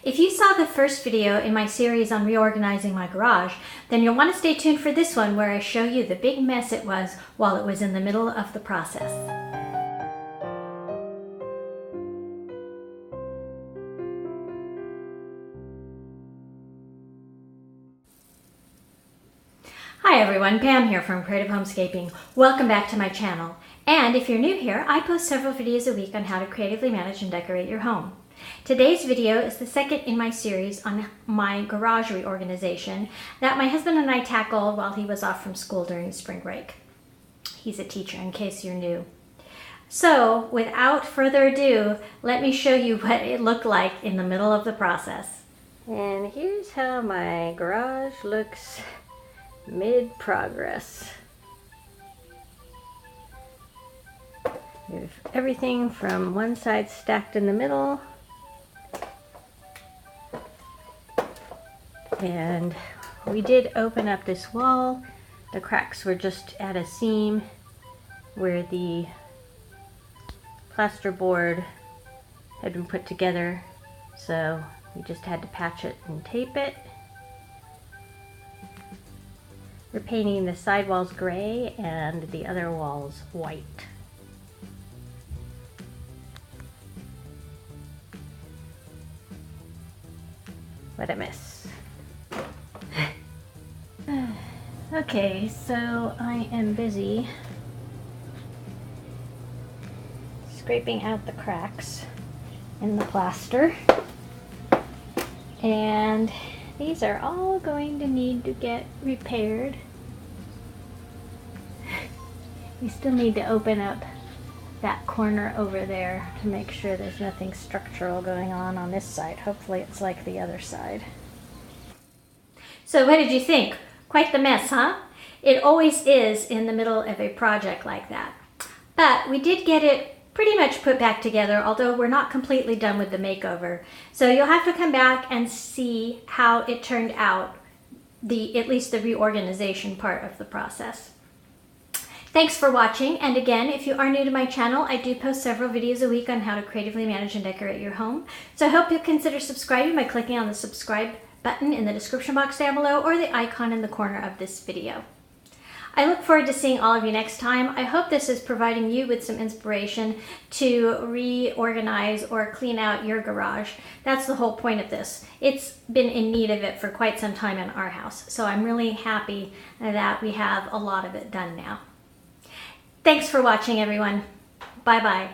If you saw the first video in my series on reorganizing my garage, then you'll want to stay tuned for this one where I show you the big mess it was while it was in the middle of the process. Hi everyone, Pam here from Creative Homescaping. Welcome back to my channel. And if you're new here, I post several videos a week on how to creatively manage and decorate your home. Today's video is the second in my series on my garage reorganization that my husband and I tackled while he was off from school during spring break. He's a teacher, in case you're new. So, without further ado, let me show you what it looked like in the middle of the process. And here's how my garage looks mid-progress. We have everything from one side stacked in the middle, and we did open up this wall. The cracks were just at a seam where the plasterboard had been put together, so we just had to patch it and tape it. We're painting the side walls gray and the other walls white. What a mess. Okay, so I am busy scraping out the cracks in the plaster, and these are all going to need to get repaired. We still need to open up that corner over there to make sure there's nothing structural going on this side. Hopefully it's like the other side. So what did you think? Quite the mess, huh? It always is in the middle of a project like that. But we did get it pretty much put back together, although we're not completely done with the makeover. So you'll have to come back and see how it turned out, at least the reorganization part of the process. Thanks for watching, and again, if you are new to my channel, I do post several videos a week on how to creatively manage and decorate your home. So I hope you'll consider subscribing by clicking on the subscribe button in the description box down below or the icon in the corner of this video. I look forward to seeing all of you next time. I hope this is providing you with some inspiration to reorganize or clean out your garage. That's the whole point of this. It's been in need of it for quite some time in our house, so I'm really happy that we have a lot of it done now. Thanks for watching, everyone. Bye-bye.